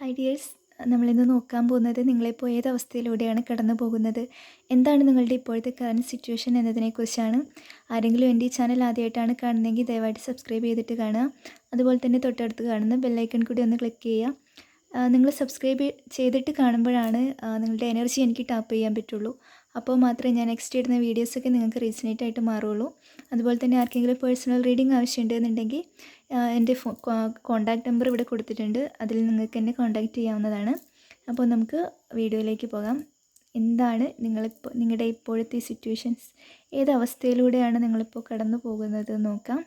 Hi dears, നമ്മളിന്ന് നോക്കാൻ പോകുന്നത് നിങ്ങളിപ്പോൾ ഏതവസ്ഥയിലൂടെയാണ് കടന്നു പോകുന്നത്, എന്താണ് നിങ്ങളുടെ ഇപ്പോഴത്തെ കറൻറ്റ് സിറ്റുവേഷൻ എന്നതിനെക്കുറിച്ചാണ്. ആരെങ്കിലും എൻ്റെ ഈ ചാനൽ ആദ്യമായിട്ടാണ് കാണുന്നതെങ്കിൽ ദയവായിട്ട് സബ്സ്ക്രൈബ് ചെയ്തിട്ട് കാണുക. അതുപോലെ തന്നെ തൊട്ടടുത്ത് കാണുന്ന ബെല്ലൈക്കൺ കൂടി ഒന്ന് ക്ലിക്ക് ചെയ്യുക. നിങ്ങൾ സബ്സ്ക്രൈബ് ചെയ്തിട്ട് കാണുമ്പോഴാണ് നിങ്ങളുടെ എനർജി എനിക്ക് ടാപ്പ് ചെയ്യാൻ പറ്റുള്ളൂ. അപ്പോൾ മാത്രമേ ഞാൻ നെക്സ്റ്റ് ഇടുന്ന വീഡിയോസൊക്കെ നിങ്ങൾക്ക് റീസണേറ്റ് ആയിട്ട് മാറുള്ളൂ. അതുപോലെ തന്നെ ആർക്കെങ്കിലും പേഴ്സണൽ റീഡിംഗ് ആവശ്യമുണ്ടെന്നുണ്ടെങ്കിൽ എൻ്റെ കോൺടാക്റ്റ് നമ്പർ ഇവിടെ കൊടുത്തിട്ടുണ്ട്. അതിൽ നിങ്ങൾക്ക് എന്നെ കോൺടാക്റ്റ് ചെയ്യാവുന്നതാണ്. അപ്പോൾ നമുക്ക് വീഡിയോയിലേക്ക് പോകാം. എന്താണ് നിങ്ങളുടെ ഇപ്പോഴത്തെ സിറ്റുവേഷൻസ്, ഏത് അവസ്ഥയിലൂടെയാണ് നിങ്ങളിപ്പോൾ കടന്നു പോകുന്നത് നോക്കാം.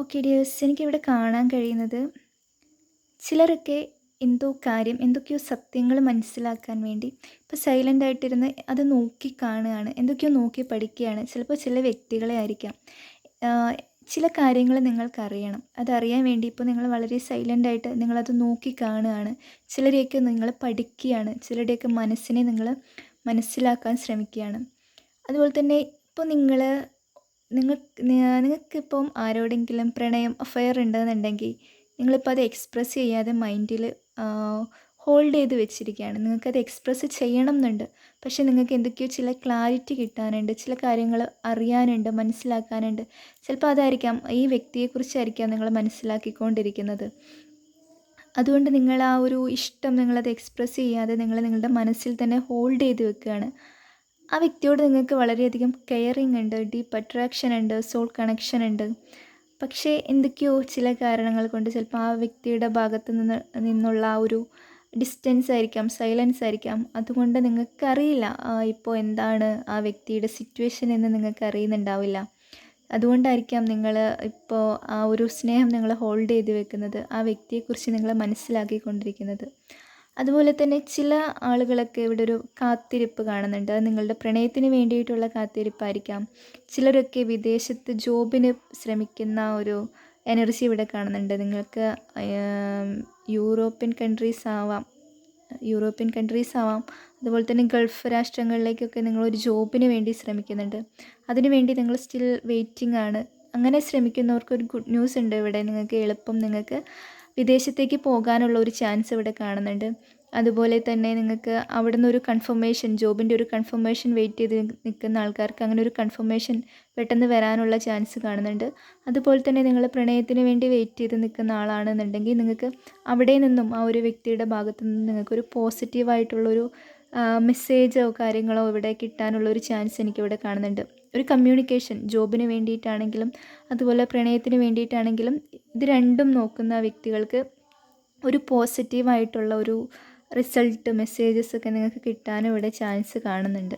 ഓക്കെ ഡിയേഴ്സ്, എനിക്കിവിടെ കാണാൻ കഴിയുന്നത് ചിലരൊക്കെ എന്തൊക്കെയോ സത്യങ്ങൾ മനസ്സിലാക്കാൻ വേണ്ടി ഇപ്പോൾ സൈലൻ്റ് ആയിട്ടിരുന്ന് അത് നോക്കി കാണുകയാണ്, എന്തൊക്കെയോ നോക്കി പഠിക്കുകയാണ്. ചിലപ്പോൾ ചില വ്യക്തികളെ ആയിരിക്കാം. ചില കാര്യങ്ങൾ നിങ്ങൾക്കറിയണം, അതറിയാൻ വേണ്ടി ഇപ്പോൾ നിങ്ങൾ വളരെ സൈലൻ്റായിട്ട് നിങ്ങളത് നോക്കി കാണുകയാണ്. ചിലരെയൊക്കെ നിങ്ങൾ പഠിക്കുകയാണ്, ചിലരുടെയൊക്കെ മനസ്സിനെ നിങ്ങൾ മനസ്സിലാക്കാൻ ശ്രമിക്കുകയാണ്. അതുപോലെ തന്നെ ഇപ്പോൾ നിങ്ങൾക്കിപ്പം ആരോടെങ്കിലും പ്രണയം അഫെയർ ഉണ്ടെന്നുണ്ടെങ്കിൽ നിങ്ങളിപ്പോൾ അത് എക്സ്പ്രസ് ചെയ്യാതെ മൈൻഡിൽ ഹോൾഡ് ചെയ്ത് വെച്ചിരിക്കുകയാണ്. നിങ്ങൾക്കത് എക്സ്പ്രസ് ചെയ്യണം എന്നുണ്ട്, പക്ഷേ നിങ്ങൾക്ക് എന്തൊക്കെയോ ചില ക്ലാരിറ്റി കിട്ടാനുണ്ട്, ചില കാര്യങ്ങൾ അറിയാനുണ്ട്, മനസ്സിലാക്കാനുണ്ട്. ചിലപ്പോൾ അതായിരിക്കാം, ഈ വ്യക്തിയെക്കുറിച്ചായിരിക്കാം നിങ്ങൾ മനസ്സിലാക്കിക്കൊണ്ടിരിക്കുന്നത്. അതുകൊണ്ട് നിങ്ങൾ ആ ഒരു ഇഷ്ടം നിങ്ങളത് എക്സ്പ്രസ് ചെയ്യാതെ നിങ്ങളുടെ മനസ്സിൽ തന്നെ ഹോൾഡ് ചെയ്ത് വെക്കുകയാണ്. ആ വ്യക്തിയോട് നിങ്ങൾക്ക് വളരെയധികം കെയറിങ് ഉണ്ട്, ഡീപ്പ് അട്രാക്ഷൻ ഉണ്ട്, സോൾ കണക്ഷൻ ഉണ്ട്. പക്ഷേ എന്തൊക്കെയോ ചില കാരണങ്ങൾ കൊണ്ട് ചിലപ്പോൾ ആ വ്യക്തിയുടെ ഭാഗത്ത് നിന്നുള്ള ആ ഒരു ഡിസ്റ്റൻസ് ആയിരിക്കാം, സൈലൻസ് ആയിരിക്കാം. അതുകൊണ്ട് നിങ്ങൾക്കറിയില്ല ഇപ്പോൾ എന്താണ് ആ വ്യക്തിയുടെ സിറ്റുവേഷൻ എന്ന് നിങ്ങൾക്ക് അറിയുന്നുണ്ടാവില്ല. അതുകൊണ്ടായിരിക്കാം നിങ്ങൾ ഇപ്പോൾ ആ ഒരു സ്നേഹം നിങ്ങൾ ഹോൾഡ് ചെയ്ത് വെക്കുന്നത്, ആ വ്യക്തിയെക്കുറിച്ച് നിങ്ങൾ മനസ്സിലാക്കിക്കൊണ്ടിരിക്കുന്നത്. അതുപോലെ തന്നെ ചില ആളുകളൊക്കെ ഇവിടെ ഒരു കാത്തിരിപ്പ് കാണുന്നുണ്ട്. അത് നിങ്ങളുടെ പ്രണയത്തിന് വേണ്ടിയിട്ടുള്ള കാത്തിരിപ്പായിരിക്കാം. ചിലരൊക്കെ വിദേശത്ത് ജോബിന് ശ്രമിക്കുന്ന ഒരു എനർജി ഇവിടെ കാണുന്നുണ്ട്. നിങ്ങൾക്ക് യൂറോപ്യൻ കൺട്രീസ് ആവാം. അതുപോലെ തന്നെ ഗൾഫ് രാഷ്ട്രങ്ങളിലേക്കൊക്കെ നിങ്ങളൊരു ജോബിന് വേണ്ടി ശ്രമിക്കുന്നുണ്ട്. അതിനുവേണ്ടി നിങ്ങൾ സ്റ്റിൽ വെയിറ്റിംഗ് ആണ്. അങ്ങനെ ശ്രമിക്കുന്നവർക്കൊരു ഗുഡ് ന്യൂസ് ഉണ്ട് ഇവിടെ. നിങ്ങൾക്ക് വിദേശത്തേക്ക് പോകാനുള്ള ഒരു ചാൻസ് ഇവിടെ കാണുന്നുണ്ട്. അതുപോലെ തന്നെ നിങ്ങൾക്ക് അവിടെ നിന്നൊരു കൺഫർമേഷൻ, ജോബിൻ്റെ ഒരു കൺഫർമേഷൻ വെയിറ്റ് ചെയ്ത് നിൽക്കുന്ന ആൾക്കാർക്ക് അങ്ങനെ ഒരു കൺഫർമേഷൻ പെട്ടെന്ന് വരാനുള്ള ചാൻസ് കാണുന്നുണ്ട്. അതുപോലെ തന്നെ നിങ്ങൾ പ്രണയത്തിന് വേണ്ടി വെയിറ്റ് ചെയ്ത് നിൽക്കുന്ന ആളാണെന്നുണ്ടെങ്കിൽ നിങ്ങൾക്ക് അവിടെ നിന്നും ആ ഒരു വ്യക്തിയുടെ ഭാഗത്തു നിന്നും നിങ്ങൾക്കൊരു പോസിറ്റീവായിട്ടുള്ളൊരു മെസ്സേജോ കാര്യങ്ങളോ ഇവിടെ കിട്ടാനുള്ളൊരു ചാൻസ് എനിക്കിവിടെ കാണുന്നുണ്ട്. ഒരു കമ്മ്യൂണിക്കേഷൻ, ജോബിന് വേണ്ടിയിട്ടാണെങ്കിലും അതുപോലെ പ്രണയത്തിന് വേണ്ടിയിട്ടാണെങ്കിലും, ഇത് രണ്ടും നോക്കുന്ന വ്യക്തികൾക്ക് ഒരു പോസിറ്റീവായിട്ടുള്ള ഒരു റിസൾട്ട്, മെസ്സേജസ് ഒക്കെ നിങ്ങൾക്ക് കിട്ടാനും ഇവിടെ ചാൻസ് കാണുന്നുണ്ട്.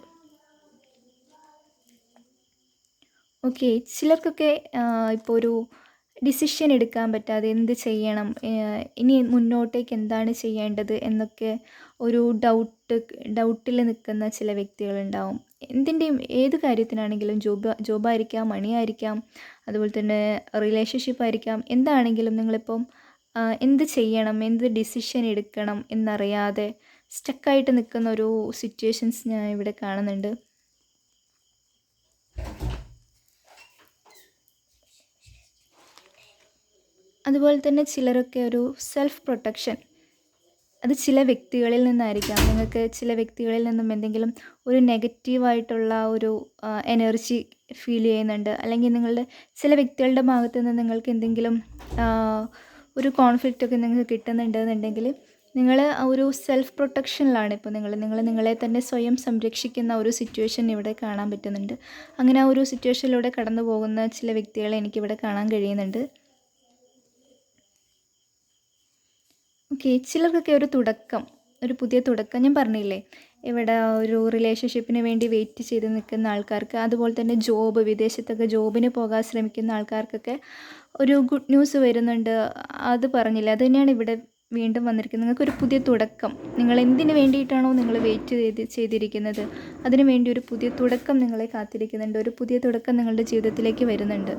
ഓക്കെ, ചിലർക്കൊക്കെ ഇപ്പോൾ ഒരു ഡിസിഷൻ എടുക്കാൻ പറ്റാതെ എന്ത് ചെയ്യണം, ഇനി മുന്നോട്ടേക്ക് എന്താണ് ചെയ്യേണ്ടത് എന്നൊക്കെ ഒരു ഡൗട്ടിൽ നിൽക്കുന്ന ചില വ്യക്തികളുണ്ടാവും. ഏത് കാര്യത്തിനാണെങ്കിലും, ജോബായിരിക്കാം, മണിയായിരിക്കാം, അതുപോലെ തന്നെ റിലേഷൻഷിപ്പ് ആയിരിക്കാം, എന്താണെങ്കിലും നിങ്ങളിപ്പം എന്ത് ചെയ്യണം, എന്ത് ഡിസിഷൻ എടുക്കണം എന്നറിയാതെ സ്റ്റക്കായിട്ട് നിൽക്കുന്ന ഒരു സിറ്റുവേഷൻസ് ഞാൻ ഇവിടെ കാണുന്നുണ്ട്. അതുപോലെ തന്നെ ചിലരൊക്കെ ഒരു സെൽഫ് പ്രൊട്ടക്ഷൻ, അത് ചില വ്യക്തികളിൽ നിന്നായിരിക്കാം. നിങ്ങൾക്ക് ചില വ്യക്തികളിൽ നിന്നും എന്തെങ്കിലും ഒരു നെഗറ്റീവായിട്ടുള്ള ഒരു എനർജി ഫീൽ ചെയ്യുന്നുണ്ട്, അല്ലെങ്കിൽ നിങ്ങളുടെ ചില വ്യക്തികളുടെ ഭാഗത്തു നിന്ന് നിങ്ങൾക്ക് എന്തെങ്കിലും ഒരു കോൺഫ്ലിക്റ്റൊക്കെ നിങ്ങൾക്ക് കിട്ടുന്നുണ്ടെന്നുണ്ടെങ്കിൽ നിങ്ങൾ ആ ഒരു സെൽഫ് പ്രൊട്ടക്ഷനിലാണ്. ഇപ്പോൾ നിങ്ങളെ തന്നെ സ്വയം സംരക്ഷിക്കുന്ന ഒരു സിറ്റുവേഷൻ ഇവിടെ കാണാൻ പറ്റുന്നുണ്ട്. അങ്ങനെ ആ ഒരു സിറ്റുവേഷനിലൂടെ കടന്നു പോകുന്ന ചില വ്യക്തികളെ എനിക്കിവിടെ കാണാൻ കഴിയുന്നുണ്ട്. ഓക്കെ, ചിലർക്കൊക്കെ ഒരു തുടക്കം, ഒരു പുതിയ തുടക്കം. ഞാൻ പറഞ്ഞില്ലേ ഇവിടെ ഒരു റിലേഷൻഷിപ്പിന് വേണ്ടി വെയിറ്റ് ചെയ്ത് നിൽക്കുന്ന ആൾക്കാർക്ക്, അതുപോലെ തന്നെ ജോബ്, വിദേശത്തൊക്കെ ജോബിന് പോകാൻ ശ്രമിക്കുന്ന ആൾക്കാർക്കൊക്കെ ഒരു ഗുഡ് ന്യൂസ് വരുന്നുണ്ട്. അത് പറഞ്ഞില്ലേ, അത് തന്നെയാണ് ഇവിടെ വീണ്ടും വന്നിരിക്കുന്നത്. നിങ്ങൾക്കൊരു പുതിയ തുടക്കം. നിങ്ങൾ എന്തിനു വേണ്ടിയിട്ടാണോ നിങ്ങൾ വെയിറ്റ് ചെയ്തിരിക്കുന്നത്, അതിനു വേണ്ടി ഒരു പുതിയ തുടക്കം നിങ്ങളെ കാത്തിരിക്കുന്നുണ്ട്. ഒരു പുതിയ തുടക്കം നിങ്ങളുടെ ജീവിതത്തിലേക്ക് വരുന്നുണ്ട്.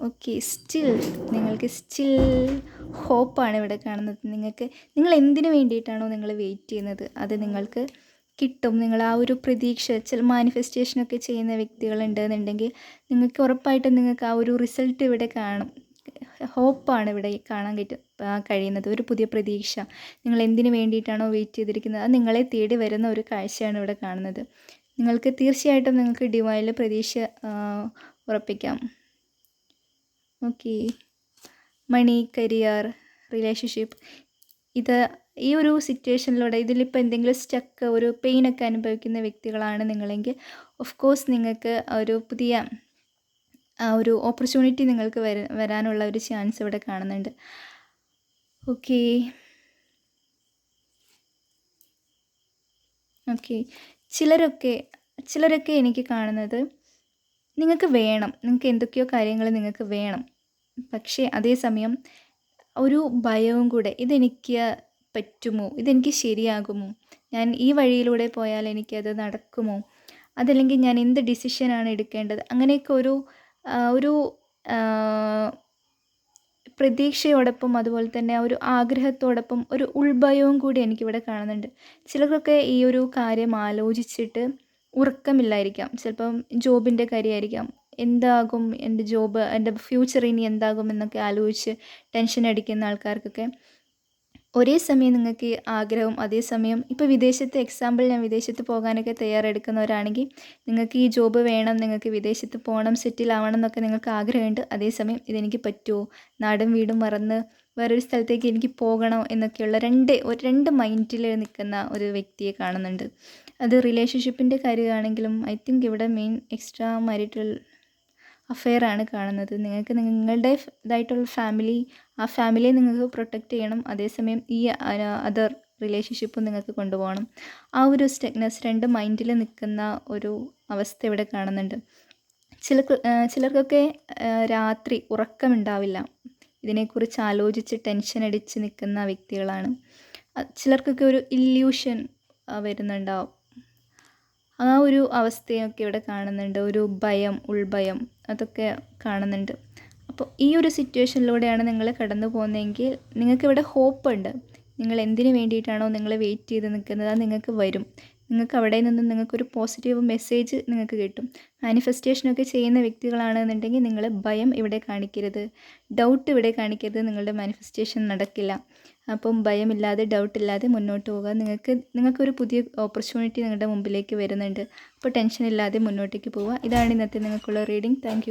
ഓക്കെ, നിങ്ങൾക്ക് സ്റ്റിൽ ഹോപ്പാണ് ഇവിടെ കാണുന്നത്. നിങ്ങൾ എന്തിനു വേണ്ടിയിട്ടാണോ നിങ്ങൾ വെയിറ്റ് ചെയ്യുന്നത് അത് നിങ്ങൾക്ക് കിട്ടും. നിങ്ങൾ ആ ഒരു പ്രതീക്ഷ, ചില മാനിഫെസ്റ്റേഷനൊക്കെ ചെയ്യുന്ന വ്യക്തികളുണ്ടെന്നുണ്ടെങ്കിൽ നിങ്ങൾക്ക് ഉറപ്പായിട്ടും നിങ്ങൾക്ക് ആ ഒരു റിസൾട്ട് ഇവിടെ കാണും. ഹോപ്പാണ് ഇവിടെ കാണാൻ കഴിയുന്നത്. ഒരു പുതിയ പ്രതീക്ഷ. നിങ്ങൾ എന്തിനു വേണ്ടിയിട്ടാണോ വെയിറ്റ് ചെയ്തിരിക്കുന്നത് അത് നിങ്ങളെ തേടി വരുന്ന ഒരു കാഴ്ചയാണ് ഇവിടെ കാണുന്നത്. നിങ്ങൾക്ക് തീർച്ചയായിട്ടും നിങ്ങൾക്ക് ഡിവൈനിൽ പ്രതീക്ഷ ഉറപ്പിക്കാം. ഓക്കെ, മണി, കരിയർ, റിലേഷൻഷിപ്പ്, ഈ ഒരു സിറ്റുവേഷനിലൂടെ ഇതിലിപ്പോൾ എന്തെങ്കിലും സ്റ്റക്ക്, ഒരു പെയിനൊക്കെ അനുഭവിക്കുന്ന വ്യക്തികളാണ് നിങ്ങളെങ്കിൽ ഓഫ് കോഴ്സ് നിങ്ങൾക്ക് ഒരു പുതിയ ഒരു ഓപ്പർച്യൂണിറ്റി നിങ്ങൾക്ക് വരാനുള്ള ഒരു ചാൻസ് ഇവിടെ കാണുന്നുണ്ട്. ഓക്കെ, ചിലരൊക്കെ എനിക്ക് കാണുന്നത് നിങ്ങൾക്ക് എന്തൊക്കെയോ കാര്യങ്ങൾ നിങ്ങൾക്ക് വേണം. പക്ഷേ അതേസമയം ഒരു ഭയവും കൂടെ, ഇതെനിക്ക് പറ്റുമോ, ഇതെനിക്ക് ശരിയാകുമോ, ഞാൻ ഈ വഴിയിലൂടെ പോയാൽ എനിക്കത് നടക്കുമോ, അതല്ലെങ്കിൽ ഞാൻ എന്ത് ഡിസിഷനാണ് എടുക്കേണ്ടത്, അങ്ങനെയൊക്കെ ഒരു പ്രതീക്ഷയോടൊപ്പം അതുപോലെ തന്നെ ഒരു ആഗ്രഹത്തോടൊപ്പം ഒരു ഉൾഭയവും കൂടി എനിക്കിവിടെ കാണുന്നുണ്ട്. ചിലർക്കൊക്കെ ഈ ഒരു കാര്യം ആലോചിച്ചിട്ട് ഉറക്കമില്ലായിരിക്കാം. ചിലപ്പം ജോബിൻ്റെ കാര്യമായിരിക്കാം. എന്താകും എൻ്റെ ജോബ്, എൻ്റെ ഫ്യൂച്ചർ ഇനി എന്താകും എന്നൊക്കെ ആലോചിച്ച് ടെൻഷൻ അടിക്കുന്ന ആൾക്കാർക്കൊക്കെ ഒരേ സമയം നിങ്ങൾക്ക് ആഗ്രഹം, അതേസമയം ഇപ്പോൾ ഞാൻ വിദേശത്ത് പോകാനൊക്കെ തയ്യാറെടുക്കുന്നവരാണെങ്കിൽ നിങ്ങൾക്ക് ഈ ജോബ് വേണം, നിങ്ങൾക്ക് വിദേശത്ത് പോകണം, സെറ്റിൽ ആവണം എന്നൊക്കെ നിങ്ങൾക്ക് ആഗ്രഹമുണ്ട്. അതേസമയം ഇതെനിക്ക് പറ്റുമോ, നാടും വീടും മറന്ന് വേറൊരു സ്ഥലത്തേക്ക് എനിക്ക് പോകണോ എന്നൊക്കെയുള്ള രണ്ട് മൈൻഡിൽ നിൽക്കുന്ന ഒരു വ്യക്തിയെ കാണുന്നുണ്ട്. അത് റിലേഷൻഷിപ്പിൻ്റെ കാര്യമാണെങ്കിലും ഐ തിങ്ക് ഇവിടെ മെയിൻ എക്സ്ട്രാ മാരിറ്റൽ അഫെയർ ആണ് കാണുന്നത്. നിങ്ങൾക്ക് നിങ്ങളുടെ ഇതായിട്ടുള്ള ആ ഫാമിലിയെ നിങ്ങൾക്ക് പ്രൊട്ടക്റ്റ് ചെയ്യണം. അതേസമയം ഈ അതർ റിലേഷൻഷിപ്പും നിങ്ങൾക്ക് കൊണ്ടുപോകണം. ആ ഒരു സ്റ്റക്നെസ്, രണ്ട് മൈൻഡിൽ നിൽക്കുന്ന ഒരു അവസ്ഥ ഇവിടെ കാണുന്നുണ്ട്. ചിലർക്കൊക്കെ രാത്രി ഉറക്കമുണ്ടാവില്ല. ഇതിനെക്കുറിച്ച് ആലോചിച്ച് ടെൻഷൻ അടിച്ച് നിൽക്കുന്ന വ്യക്തികളാണ്. ചിലർക്കൊക്കെ ഒരു ഇല്യൂഷൻ വരുന്നുണ്ടാവും. ആ ഒരു അവസ്ഥയൊക്കെ ഇവിടെ കാണുന്നുണ്ട്. ഒരു ഭയം, ഉൾഭയം, അതൊക്കെ കാണുന്നുണ്ട്. അപ്പോൾ ഈ ഒരു സിറ്റുവേഷനിലൂടെയാണ് നിങ്ങൾ കടന്നു പോകുന്നതെങ്കിൽ നിങ്ങൾക്കിവിടെ ഹോപ്പുണ്ട്. നിങ്ങൾ എന്തിനു വേണ്ടിയിട്ടാണോ നിങ്ങൾ വെയിറ്റ് ചെയ്ത് നിൽക്കുന്നത് അത് നിങ്ങൾക്ക് വരും. നിങ്ങൾക്ക് അവിടെ നിന്ന് നിങ്ങൾക്കൊരു പോസിറ്റീവ് മെസ്സേജ് നിങ്ങൾക്ക് കിട്ടും. മാനിഫെസ്റ്റേഷനൊക്കെ ചെയ്യുന്ന വ്യക്തികളാണെന്നുണ്ടെങ്കിൽ നിങ്ങൾ ഭയം ഇവിടെ കാണിക്കരുത്, ഡൗട്ട് ഇവിടെ കാണിക്കരുത്. നിങ്ങളുടെ മാനിഫെസ്റ്റേഷൻ നടക്കില്ല. അപ്പം ഭയമില്ലാതെ, ഡൗട്ടില്ലാതെ മുന്നോട്ട് പോകുക. നിങ്ങൾക്കൊരു പുതിയ ഓപ്പർച്യൂണിറ്റി നിങ്ങളുടെ മുമ്പിലേക്ക് വരുന്നുണ്ട്. അപ്പോൾ ടെൻഷൻ ഇല്ലാതെ മുന്നോട്ടേക്ക് പോവുക. ഇതാണ് ഇന്നത്തെ നിങ്ങൾക്കുള്ള റീഡിംഗ്. താങ്ക്